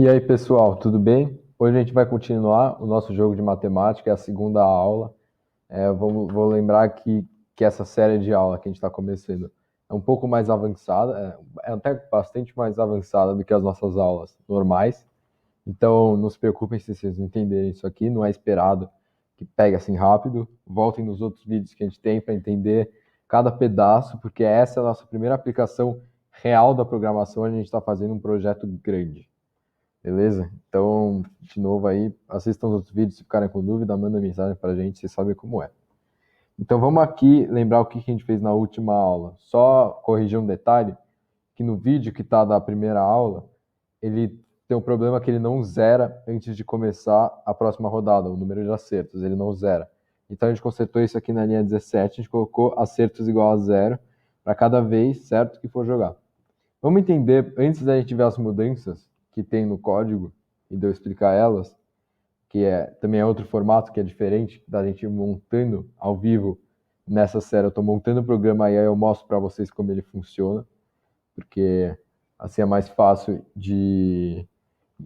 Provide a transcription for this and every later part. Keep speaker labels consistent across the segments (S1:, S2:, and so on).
S1: E aí, pessoal, tudo bem? Hoje a gente vai continuar o nosso jogo de matemática, é a segunda aula. Vou lembrar que essa série de aula que a gente está começando é um pouco mais avançada, é até bastante mais avançada do que as nossas aulas normais. Então, não se preocupem se vocês não entenderem isso aqui, não é esperado que pegue assim rápido. Voltem nos outros vídeos que a gente tem para entender cada pedaço, porque essa é a nossa primeira aplicação real da programação, a gente está fazendo um projeto grande. Beleza? Então, de novo aí, assistam os outros vídeos, se ficarem com dúvida, manda mensagem pra gente, vocês sabem como é. Então vamos aqui lembrar o que a gente fez na última aula. Só corrigir um detalhe, que no vídeo que está da primeira aula, ele tem um problema que ele não zera antes de começar a próxima rodada, o número de acertos, ele não zera. Então a gente consertou isso aqui na linha 17, a gente colocou acertos igual a zero para cada vez, certo, que for jogar. Vamos entender, antes da gente ver as mudanças que tem no código e de eu explicar elas, que também é outro formato que é diferente da gente montando ao vivo nessa série. Eu estou montando o programa e aí eu mostro para vocês como ele funciona, porque assim é mais fácil de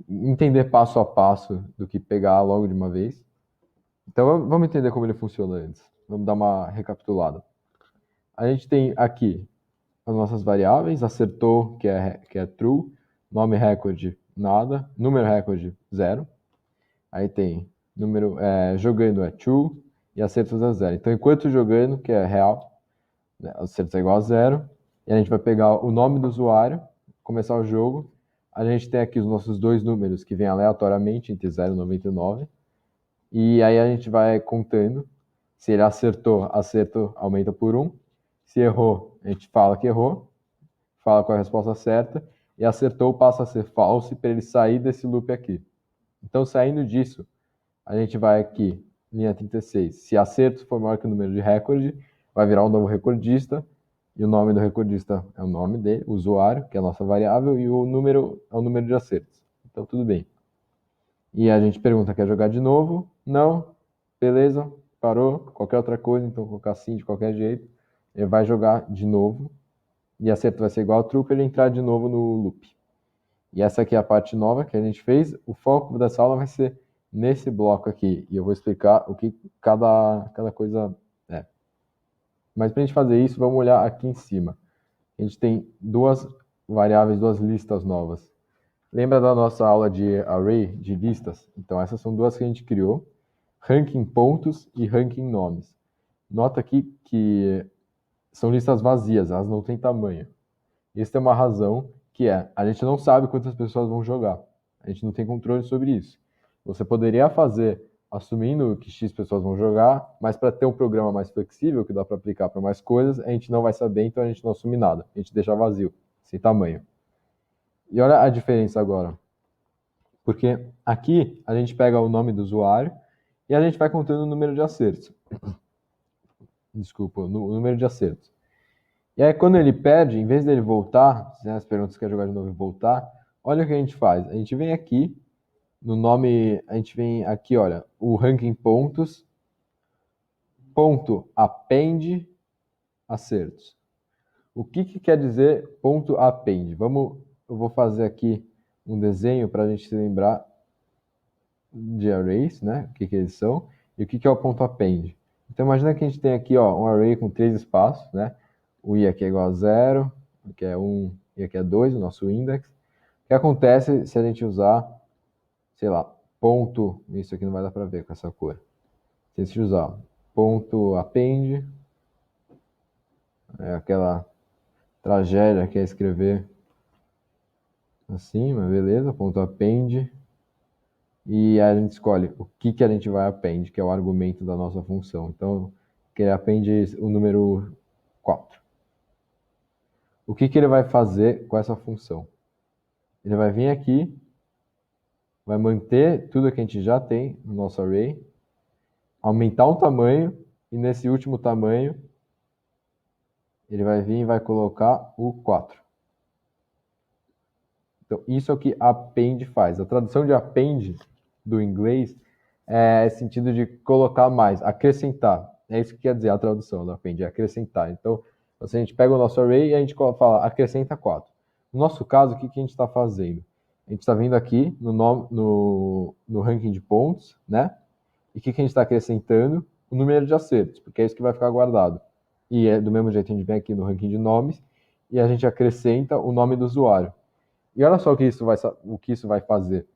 S1: entender passo a passo do que pegar logo de uma vez. Então vamos entender como ele funciona antes. Vamos dar uma recapitulada. A gente tem aqui as nossas variáveis, acertou, que é true, nome recorde, nada, número recorde, zero. Aí tem número jogando é true e acertos é zero. Então, enquanto jogando, que é real, né, acertos é igual a zero, e a gente vai pegar o nome do usuário, começar o jogo, a gente tem aqui os nossos dois números que vêm aleatoriamente entre 0 e 99, e aí a gente vai contando. Se ele acertou, acerto aumenta por 1. Se errou, a gente fala que errou, fala com a resposta certa, e acertou passa a ser false para ele sair desse loop aqui. Então, saindo disso, a gente vai aqui, linha 36. Se acerto for maior que o número de recorde, vai virar um novo recordista, e o nome do recordista é o nome dele, o usuário, que é a nossa variável, e o número é o número de acertos. Então, tudo bem. E a gente pergunta, quer jogar de novo? Não. Beleza, parou. Qualquer outra coisa, então colocar assim de qualquer jeito. Ele vai jogar de novo, e acerto vai ser igual ao true para ele entrar de novo no loop. E essa aqui é a parte nova que a gente fez. O foco dessa aula vai ser nesse bloco aqui. E eu vou explicar o que cada coisa é. Mas para a gente fazer isso, vamos olhar aqui em cima. A gente tem duas variáveis, duas listas novas. Lembra da nossa aula de array, de listas? Então essas são duas que a gente criou. Ranking pontos e ranking nomes. Nota aqui que são listas vazias, elas não têm tamanho. Isso tem uma razão, que é, a gente não sabe quantas pessoas vão jogar. A gente não tem controle sobre isso. Você poderia fazer assumindo que X pessoas vão jogar, mas para ter um programa mais flexível, que dá para aplicar para mais coisas, a gente não vai saber, então a gente não assume nada. A gente deixa vazio, sem tamanho. E olha a diferença agora. Porque aqui a gente pega o nome do usuário e a gente vai contando o número de acertos. Desculpa, o número de acertos. E aí, quando ele perde, em vez dele voltar, né, as perguntas quer jogar de novo e voltar, olha o que a gente faz. A gente vem aqui, no nome, a gente vem aqui, olha, o ranking pontos, ponto append, acertos. O que quer dizer ponto append? Eu vou fazer aqui um desenho para a gente se lembrar de arrays, né? O que eles são, e o que é o ponto append. Então, imagina que a gente tem aqui ó, um array com 3 espaços, né? O i aqui é igual a 0, aqui é 1 e aqui é 2, o nosso index. O que acontece se a gente usar, sei lá, ponto, isso aqui não vai dar para ver com essa cor. Se a gente usar ponto append, é aquela tragédia que é escrever assim, mas beleza, ponto append, e a gente escolhe o que a gente vai append, que é o argumento da nossa função. Então, que ele append o número 4. O que ele vai fazer com essa função? Ele vai vir aqui, vai manter tudo que a gente já tem no nosso array, aumentar um tamanho, e nesse último tamanho, ele vai vir e vai colocar o 4. Então, isso é o que append faz. A tradução de append do inglês é sentido de colocar mais, acrescentar. É isso que quer dizer a tradução do append, é acrescentar. Então, se a gente pega o nosso array e a gente fala acrescenta 4. No nosso caso, o que a gente está fazendo? A gente está vindo aqui no ranking de pontos, né? E o que a gente está acrescentando? O número de acertos, porque é isso que vai ficar guardado. E do mesmo jeito a gente vem aqui no ranking de nomes e a gente acrescenta o nome do usuário. E olha só o que isso vai fazer.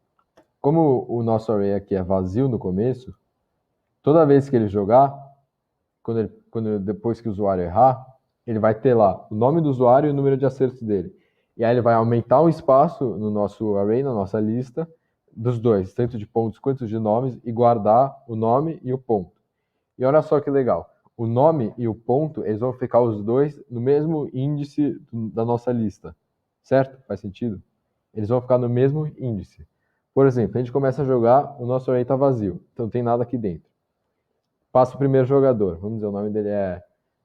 S1: Como o nosso array aqui é vazio no começo, toda vez que ele jogar, depois que o usuário errar, ele vai ter lá o nome do usuário e o número de acertos dele. E aí ele vai aumentar o espaço no nosso array, na nossa lista, dos dois, tanto de pontos quanto de nomes, e guardar o nome e o ponto. E olha só que legal. O nome e o ponto, eles vão ficar os dois no mesmo índice da nossa lista. Certo? Faz sentido? Eles vão ficar no mesmo índice. Por exemplo, a gente começa a jogar, o nosso array está vazio, então não tem nada aqui dentro. Passa o primeiro jogador. Vamos dizer, o nome dele é.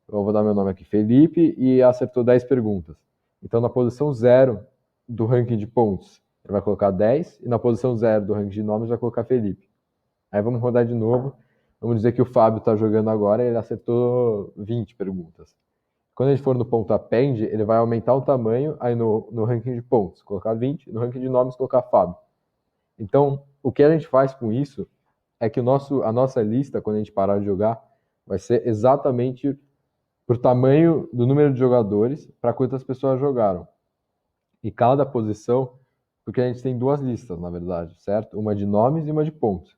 S1: Eu vou dar meu nome aqui, Felipe, e acertou 10 perguntas. Então, na posição 0 do ranking de pontos, ele vai colocar 10, e na posição 0 do ranking de nomes, vai colocar Felipe. Aí vamos rodar de novo. Vamos dizer que o Fábio está jogando agora e ele acertou 20 perguntas. Quando a gente for no ponto append, ele vai aumentar o tamanho aí no ranking de pontos, colocar 20, no ranking de nomes, colocar Fábio. Então, o que a gente faz com isso é que a nossa lista, quando a gente parar de jogar, vai ser exatamente por tamanho do número de jogadores para quantas pessoas jogaram. E cada posição, porque a gente tem duas listas, na verdade, certo? Uma de nomes e uma de pontos.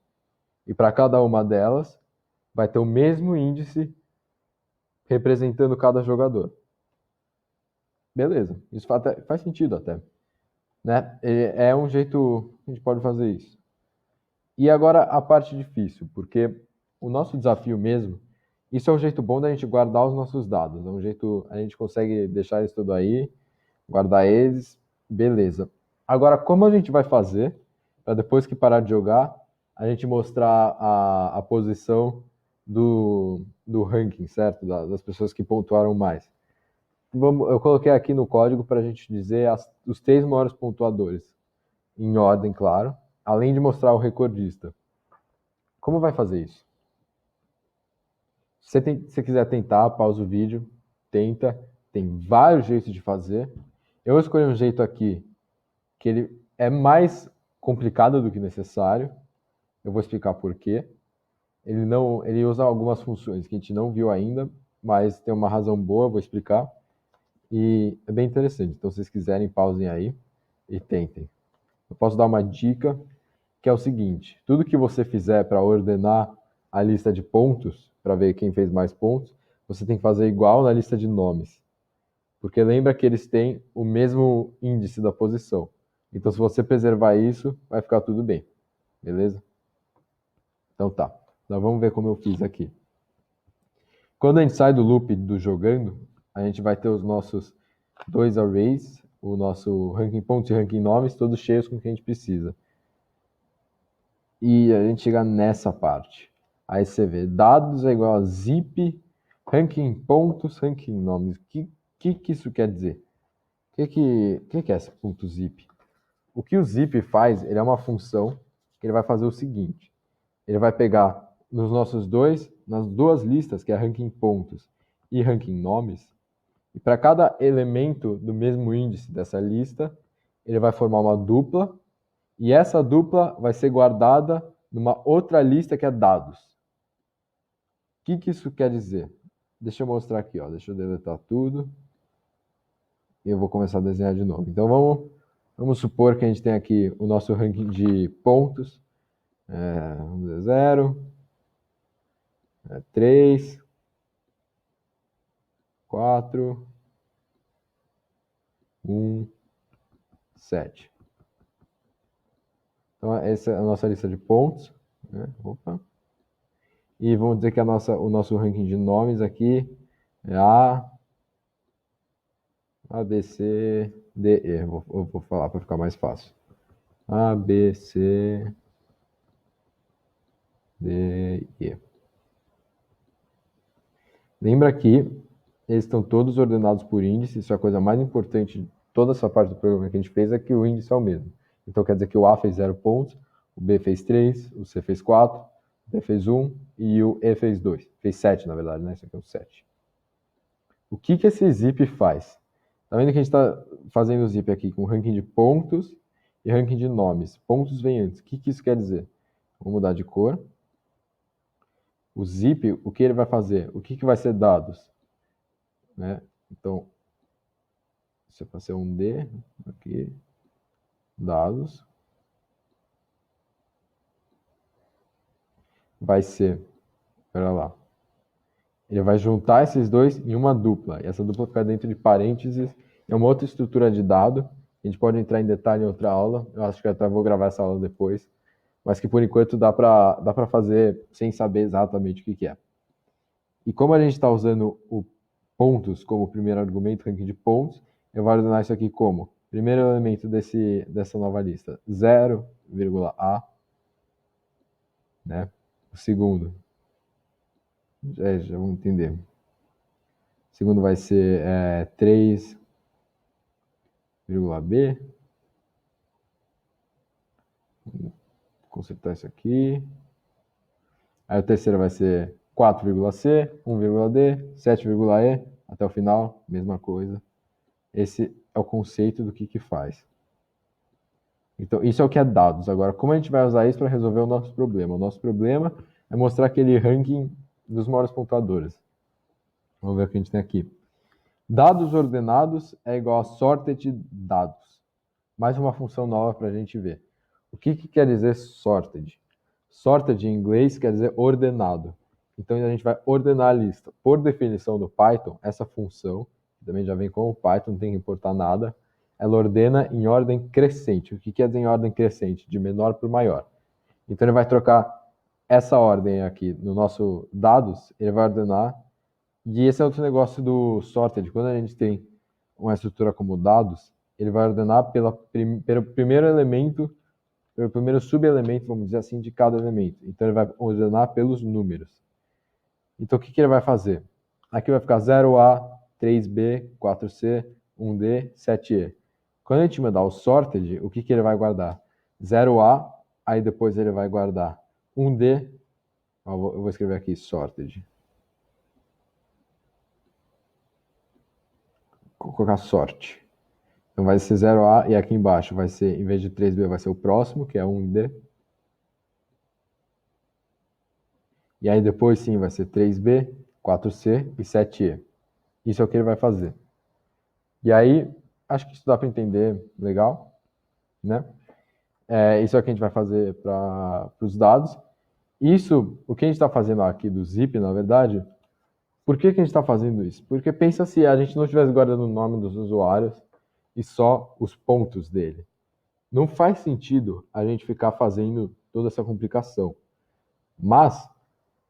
S1: E para cada uma delas, vai ter o mesmo índice representando cada jogador. Beleza, isso faz sentido até. Né? É um jeito que a gente pode fazer isso. E agora a parte difícil, porque o nosso desafio mesmo, isso é um jeito bom da gente guardar os nossos dados. É um jeito, a gente consegue deixar isso tudo aí, guardar eles, beleza. Agora, como a gente vai fazer para depois que parar de jogar, a gente mostrar a posição do ranking, certo? Das pessoas que pontuaram mais. Eu coloquei aqui no código para a gente dizer os 3 maiores pontuadores, em ordem, claro, além de mostrar o recordista. Como vai fazer isso? Se você quiser tentar, pausa o vídeo, tenta. Tem vários jeitos de fazer. Eu escolhi um jeito aqui que ele é mais complicado do que necessário. Eu vou explicar por quê. Ele usa algumas funções que a gente não viu ainda, mas tem uma razão boa, vou explicar. E é bem interessante. Então, se vocês quiserem, pausem aí e tentem. Eu posso dar uma dica, que é o seguinte: tudo que você fizer para ordenar a lista de pontos, para ver quem fez mais pontos, você tem que fazer igual na lista de nomes. Porque lembra que eles têm o mesmo índice da posição. Então, se você preservar isso, vai ficar tudo bem. Beleza? Então tá. Então vamos ver como eu fiz aqui. Quando a gente sai do loop do jogando, a gente vai ter os nossos dois arrays, o nosso ranking pontos e ranking nomes, todos cheios com o que a gente precisa. E a gente chega nessa parte. Aí você vê, dados é igual a zip, ranking pontos, ranking nomes. O que isso quer dizer? O que é esse ponto zip? O que o zip faz, ele é uma função que ele vai fazer o seguinte. Ele vai pegar nas duas listas, que é ranking pontos e ranking nomes, e para cada elemento do mesmo índice dessa lista, ele vai formar uma dupla, e essa dupla vai ser guardada numa outra lista que é dados. O que isso quer dizer? Deixa eu mostrar aqui, ó. Deixa eu deletar tudo. E eu vou começar a desenhar de novo. Então vamos supor que a gente tem aqui o nosso ranking de pontos. Vamos dizer 0, 3, 4, 1, 7. Então essa é a nossa lista de pontos. Né? Opa. E vamos dizer que o nosso ranking de nomes aqui é A, B, C, D, E. Eu vou falar para ficar mais fácil. A, B, C, D, E. Lembra que eles estão todos ordenados por índice. Isso é a coisa mais importante de toda essa parte do programa que a gente fez, é que o índice é o mesmo. Então quer dizer que o A fez 0 pontos, o B fez 3, o C fez 4, o D fez 1 e o E fez 2. Fez 7, na verdade, né? Isso aqui é um 7. O que esse zip faz? Tá vendo que a gente está fazendo o zip aqui com ranking de pontos e ranking de nomes. Pontos vem antes. O que isso quer dizer? Vou mudar de cor. O zip, o que ele vai fazer? O que vai ser dados? Né? Então, isso vai ser um D, aqui, dados. Vai ser, olha lá, ele vai juntar esses dois em uma dupla. E essa dupla fica dentro de parênteses. É uma outra estrutura de dado. A gente pode entrar em detalhe em outra aula. Eu acho que até vou gravar essa aula depois. Mas que por enquanto dá para fazer sem saber exatamente o que é. E como a gente está usando o pontos como primeiro argumento, ranking de pontos, eu vou ordenar isso aqui como primeiro elemento dessa nova lista, 0,A, né? O segundo, já vamos entender. O segundo vai ser 3,B. Vou consertar isso aqui. Aí o terceiro vai ser 4,C, 1,D, 7,E, até o final, mesma coisa. Esse é o conceito do que faz. Então, isso é o que é dados. Agora, como a gente vai usar isso para resolver o nosso problema? O nosso problema é mostrar aquele ranking dos maiores pontuadores. Vamos ver o que a gente tem aqui. Dados ordenados é igual a sorted dados. Mais uma função nova para a gente ver. O que quer dizer sorted? Sorted em inglês quer dizer ordenado. Então, a gente vai ordenar a lista. Por definição do Python, essa função, que também já vem com o Python, não tem que importar nada, ela ordena em ordem crescente. O que quer dizer em ordem crescente? De menor para o maior. Então, ele vai trocar essa ordem aqui no nosso dados, ele vai ordenar. E esse é outro negócio do sorted. Quando a gente tem uma estrutura como dados, ele vai ordenar pelo primeiro elemento, pelo primeiro subelemento, vamos dizer assim, de cada elemento. Então, ele vai ordenar pelos números. Então, o que ele vai fazer? Aqui vai ficar 0A, 3B, 4C, 1D, 7E. Quando a gente mandar o sorted, o que ele vai guardar? 0A, aí depois ele vai guardar 1D, eu vou escrever aqui sorted. Vou colocar sorte. Então vai ser 0A e aqui embaixo vai ser, em vez de 3B, vai ser o próximo, que é 1D. E aí depois sim vai ser 3B, 4C e 7E. Isso é o que ele vai fazer. E aí, acho que isso dá para entender legal, né? Isso é o que a gente vai fazer para os dados. Isso, o que a gente está fazendo aqui do zip, na verdade, por que a gente está fazendo isso? Porque pensa se a gente não estivesse guardando o nome dos usuários e só os pontos dele. Não faz sentido a gente ficar fazendo toda essa complicação. Mas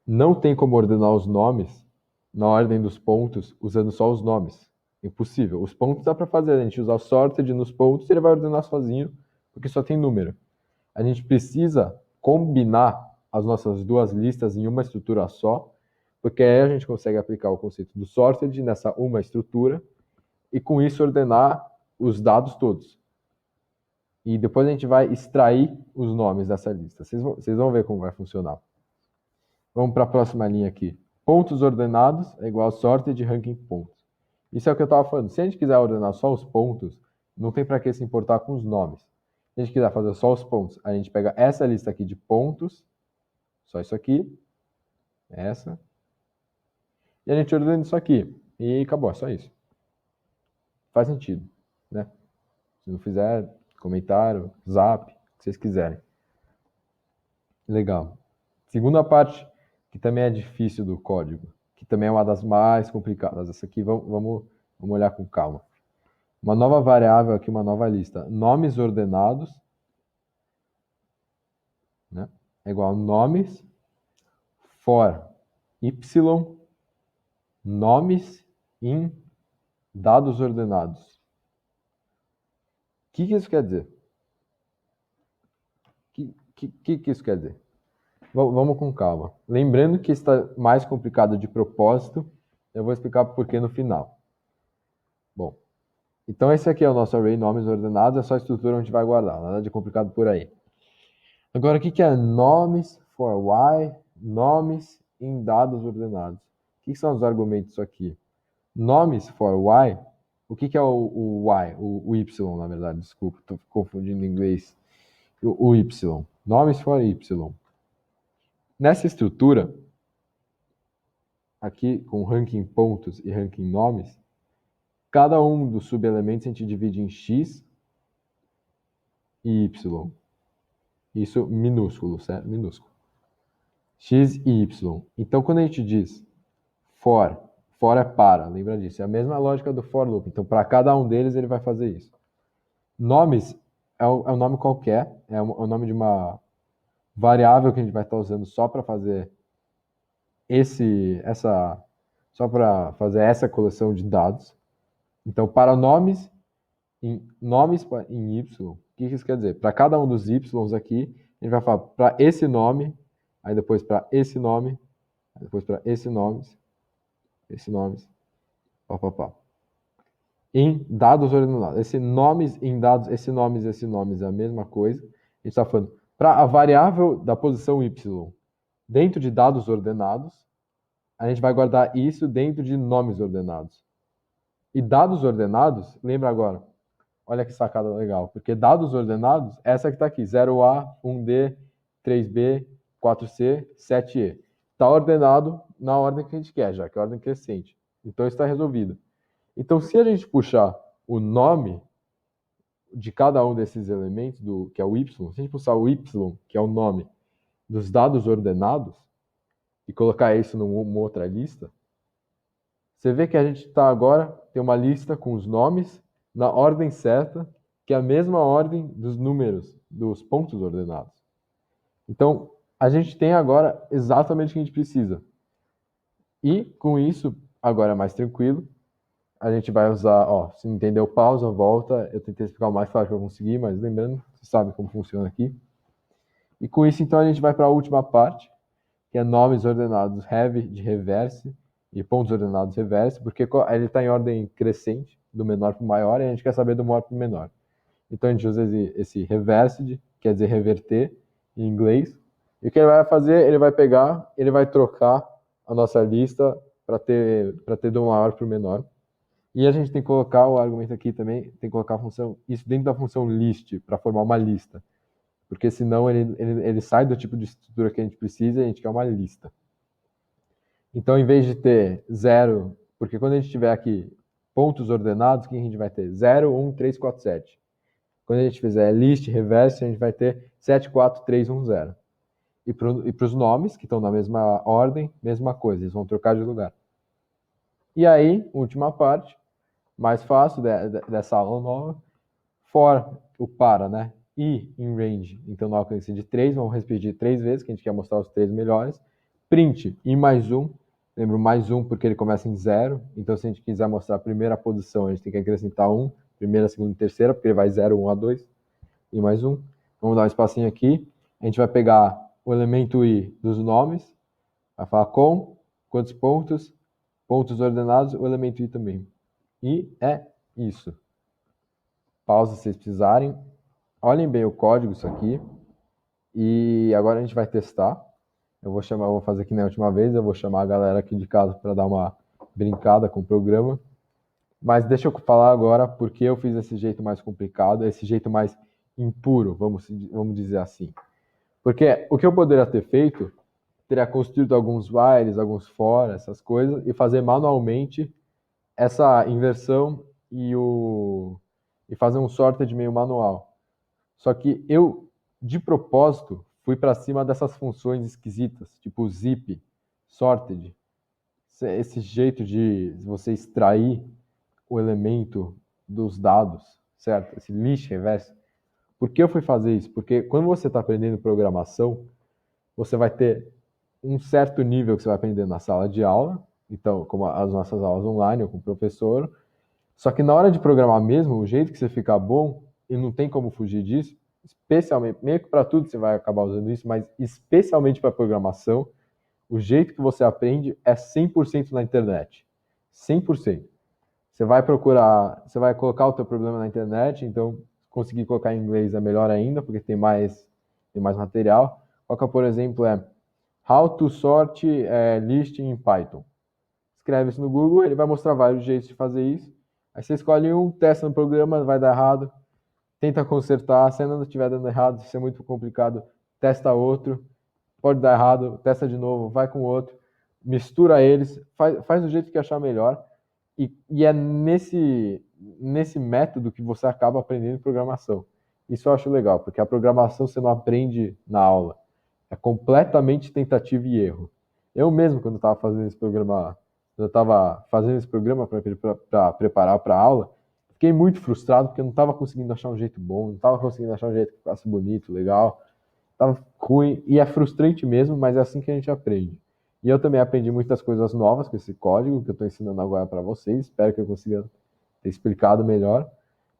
S1: não tem como ordenar os nomes na ordem dos pontos usando só os nomes. Impossível. Os pontos dá para fazer. A gente usar o sorted nos pontos e ele vai ordenar sozinho, porque só tem número. A gente precisa combinar as nossas duas listas em uma estrutura só, porque aí a gente consegue aplicar o conceito do sorted nessa uma estrutura e com isso ordenar os dados todos. E depois a gente vai extrair os nomes dessa lista. Vocês vão ver como vai funcionar. Vamos para a próxima linha aqui. Pontos ordenados é igual a sorted ranking pontos. Isso é o que eu estava falando. Se a gente quiser ordenar só os pontos, não tem para que se importar com os nomes. Se a gente quiser fazer só os pontos, a gente pega essa lista aqui de pontos, só isso aqui, essa, e a gente ordena isso aqui. E acabou, é só isso. Faz sentido, né? Se não fizer, comentário, zap, o que vocês quiserem. Legal. Segunda parte, que também é difícil do código, que também é uma das mais complicadas. Essa aqui vamos olhar com calma. Uma nova variável aqui, uma nova lista. Nomes ordenados, né? É igual a nomes for y nomes em dados ordenados. O que isso quer dizer? O que isso quer dizer? Vamos com calma. Lembrando que está mais complicado de propósito, eu vou explicar por que no final. Bom, então esse aqui é o nosso array nomes ordenados, é só a estrutura onde a gente vai guardar, nada de complicado por aí. Agora, o que é nomes for y, nomes em dados ordenados? O que são os argumentos aqui? Nomes for y O que que é o Y? O Y, na verdade, desculpa, estou confundindo inglês. O Y. Nomes for Y. Nessa estrutura, aqui com ranking pontos e ranking nomes, cada um dos subelementos a gente divide em X e Y. Isso minúsculo, certo? Minúsculo. X e Y. Então, quando a gente diz for é para, lembra disso. É a mesma lógica do for loop. Então, para cada um deles, ele vai fazer isso. Nomes é um nome qualquer, é o nome de uma variável que a gente vai estar usando só para fazer só para fazer essa coleção de dados. Então, para nomes em Y, o que isso quer dizer? Para cada um dos Ys aqui, a gente vai falar para esse nome, aí depois para esse nome, aí depois para esse nomes, pá. Em dados ordenados. Esse nomes em dados, esse nomes é a mesma coisa. A gente está falando para a variável da posição Y dentro de dados ordenados, a gente vai guardar isso dentro de nomes ordenados. E dados ordenados, lembra agora, olha que sacada legal, porque dados ordenados, essa que está aqui, 0A, 1D, 3B, 4C, 7E. Está ordenado na ordem que a gente quer, já que é a ordem crescente. Então está resolvido. Então, se a gente puxar o nome de cada um desses elementos, que é o Y, se a gente puxar o Y, que é o nome dos dados ordenados, e colocar isso numa outra lista, você vê que a gente está agora, tem uma lista com os nomes na ordem certa, que é a mesma ordem dos números, dos pontos ordenados. Então, a gente tem agora exatamente o que a gente precisa. E, com isso, agora é mais tranquilo. A gente vai usar, se não entendeu, pausa, volta. Eu tentei explicar o mais claro que eu consegui, mas lembrando, você sabe como funciona aqui. E com isso, então, a gente vai para a última parte, que é nomes ordenados have de reverse e pontos ordenados reverse, porque ele está em ordem crescente, do menor para o maior, e a gente quer saber do maior para o menor. Então a gente usa esse reversed, quer dizer reverter, em inglês. E o que ele vai fazer? Ele vai pegar, ele vai trocar a nossa lista para ter do maior para o menor. E a gente tem que colocar o argumento aqui também, tem que colocar a função, isso dentro da função list, para formar uma lista. Porque senão ele sai do tipo de estrutura que a gente precisa e a gente quer uma lista. Então, em vez de ter 0, porque quando a gente tiver aqui pontos ordenados, o que a gente vai ter? 0, 1, 3, 4, 7. Quando a gente fizer list, reverse, a gente vai ter 7, 4, 3, 1, 0. E para os nomes, que estão na mesma ordem, mesma coisa, eles vão trocar de lugar. E aí, última parte, mais fácil dessa aula nova, for, o para, né? E em range, então no alcance de 3, vamos repetir 3 vezes, que a gente quer mostrar os 3 melhores. Print, e mais 1, lembro mais 1 porque ele começa em 0, então se a gente quiser mostrar a primeira posição, a gente tem que acrescentar 1, primeira, segunda e terceira, porque ele vai 0, 1 a 2, e mais 1. Vamos dar um espacinho aqui, a gente vai pegar o elemento i dos nomes, vai falar com, quantos pontos, pontos ordenados, o elemento i também. E é isso. Pausa se vocês precisarem. Olhem bem o código, isso aqui. E agora a gente vai testar. Eu vou fazer que nem a última vez, eu vou chamar a galera aqui de casa para dar uma brincada com o programa. Mas deixa eu falar agora porque eu fiz esse jeito mais complicado, esse jeito mais impuro, vamos dizer assim. Porque o que eu poderia ter feito, teria construído alguns whiles, alguns for, essas coisas, e fazer manualmente essa inversão e fazer um sorted meio manual. Só que eu, de propósito, fui para cima dessas funções esquisitas, tipo zip, sorted, esse jeito de você extrair o elemento dos dados, certo? Esse list reverse. Por que eu fui fazer isso? Porque quando você está aprendendo programação, você vai ter um certo nível que você vai aprender na sala de aula, então, como as nossas aulas online ou com o professor, só que na hora de programar mesmo, o jeito que você ficar bom, e não tem como fugir disso, especialmente, meio que para tudo você vai acabar usando isso, mas especialmente para programação, o jeito que você aprende é 100% na internet. 100%. Você vai procurar, você vai colocar o teu problema na internet, então conseguir colocar em inglês é melhor ainda, porque tem mais material. Coloca, por exemplo, How to sort list in Python. Escreve isso no Google, ele vai mostrar vários jeitos de fazer isso. Aí você escolhe um, testa no programa, vai dar errado, tenta consertar, se ainda não estiver dando errado, se é muito complicado, testa outro, pode dar errado, testa de novo, vai com outro, mistura eles, faz do jeito que achar melhor, e é nesse método que você acaba aprendendo programação. Isso eu acho legal, porque a programação você não aprende na aula. É completamente tentativa e erro. Eu mesmo, quando estava fazendo esse programa, quando eu estava fazendo esse programa para preparar para a aula, fiquei muito frustrado porque eu não estava conseguindo achar um jeito bom, não estava conseguindo achar um jeito que ficasse bonito, legal. Estava ruim e é frustrante mesmo, mas é assim que a gente aprende. E eu também aprendi muitas coisas novas com esse código que eu estou ensinando agora para vocês. Espero que eu consiga ter explicado melhor.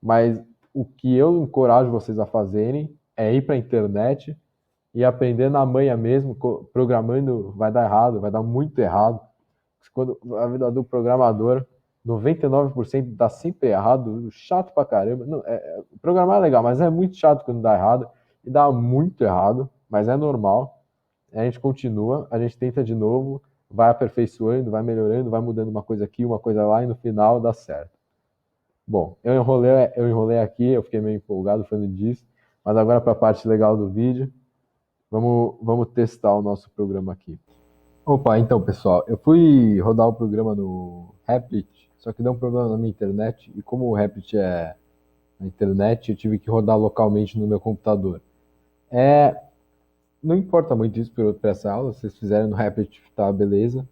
S1: Mas o que eu encorajo vocês a fazerem é ir para a internet e aprender na manha mesmo. Programando vai dar errado, vai dar muito errado. Quando a vida do programador, 99% dá sempre errado, chato pra caramba. Não, programar é legal, mas é muito chato quando dá errado. E dá muito errado, mas é normal. A gente continua, a gente tenta de novo, vai aperfeiçoando, vai melhorando, vai mudando uma coisa aqui, uma coisa lá, e no final dá certo. Bom, eu enrolei aqui, eu fiquei meio empolgado falando disso, mas agora para a parte legal do vídeo, vamos testar o nosso programa aqui. Opa, então pessoal, eu fui rodar o programa no Replit, só que deu um problema na minha internet, e como o Replit é na internet, eu tive que rodar localmente no meu computador. Não importa muito isso para essa aula, se vocês fizerem no Replit, tá beleza.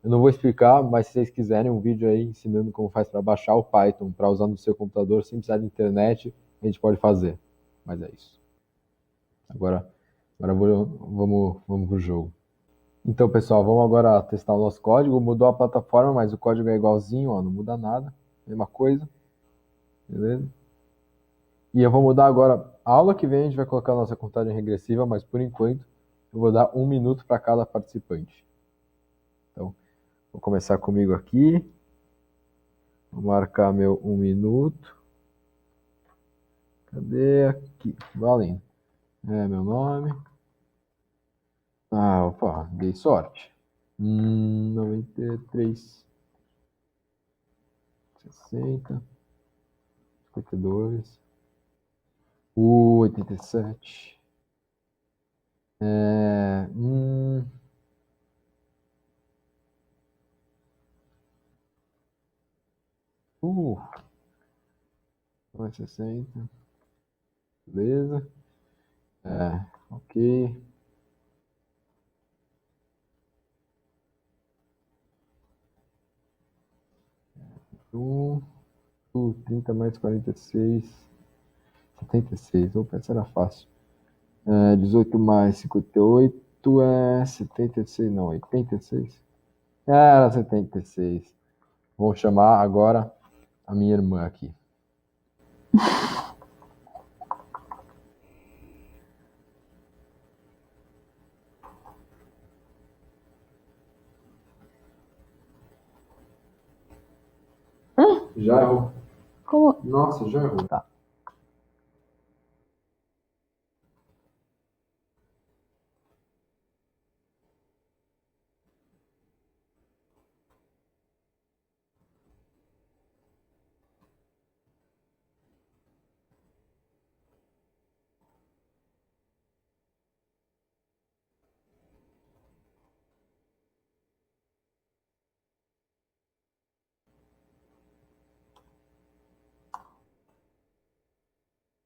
S1: Eu não vou explicar, mas se vocês quiserem um vídeo aí ensinando como faz para baixar o Python para usar no seu computador sem precisar de internet, a gente pode fazer. Mas é isso. Agora vamos pro jogo. Então, pessoal, vamos agora testar o nosso código. Mudou a plataforma, mas o código é igualzinho, ó, não muda nada. Mesma coisa, beleza? E eu vou mudar agora. A aula que vem a gente vai colocar a nossa contagem regressiva, mas por enquanto eu vou dar 1 minuto para cada participante. Então, vou começar comigo aqui. Vou marcar meu 1 minuto. Cadê? Aqui. Valendo. É meu nome. Ah, opa, dei sorte. 93, 60, 52, 87. É, 60, beleza. Ok. 1, 30 mais 46, 76. Opa, essa era fácil. 18 mais 58 é 76, não, 86. Era 76. Vou chamar agora a minha irmã aqui. Já errou.
S2: Como?
S1: Nossa, já errou.
S2: Tá.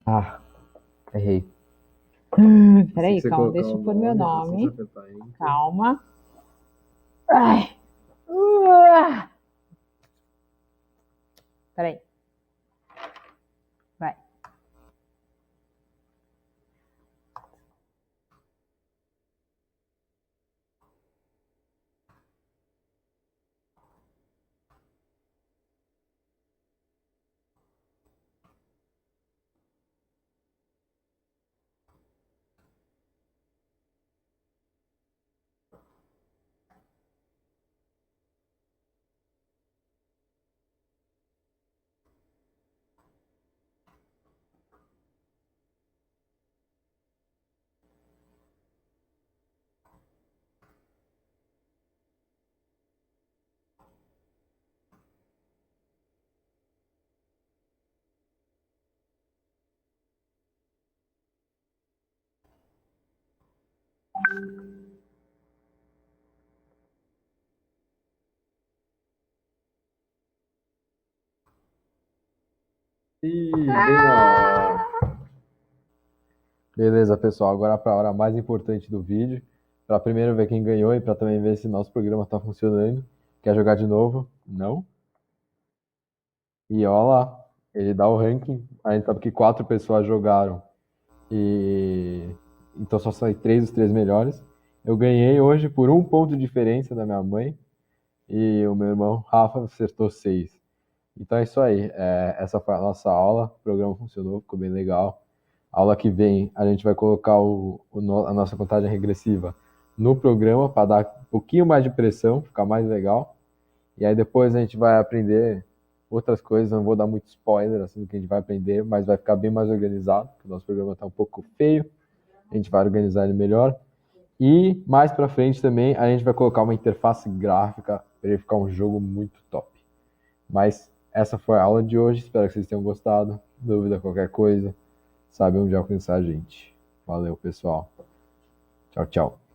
S2: Ah, errei. Peraí, calma, deixa eu pôr meu nome. Calma. Ai. Peraí. Vai.
S1: Ih, bem na hora. Beleza, pessoal. Agora para a hora mais importante do vídeo. Para primeiro ver quem ganhou e para também ver se nosso programa está funcionando. Quer jogar de novo? Não? E ó lá, ele dá o ranking. A gente sabe que 4 pessoas jogaram. E então só saem 3 dos 3 melhores. Eu ganhei hoje por 1 ponto de diferença da minha mãe. E o meu irmão Rafa acertou 6. Então é isso aí. Essa foi a nossa aula. O programa funcionou, ficou bem legal. A aula que vem a gente vai colocar a nossa contagem regressiva no programa para dar um pouquinho mais de pressão, ficar mais legal. E aí depois a gente vai aprender outras coisas. Não vou dar muito spoiler assim do que a gente vai aprender, mas vai ficar bem mais organizado, porque o nosso programa está um pouco feio. A gente vai organizar ele melhor. E mais para frente também a gente vai colocar uma interface gráfica para ele ficar um jogo muito top. Mas essa foi a aula de hoje. Espero que vocês tenham gostado. Dúvida, qualquer coisa, sabe onde alcançar a gente. Valeu, pessoal. Tchau, tchau.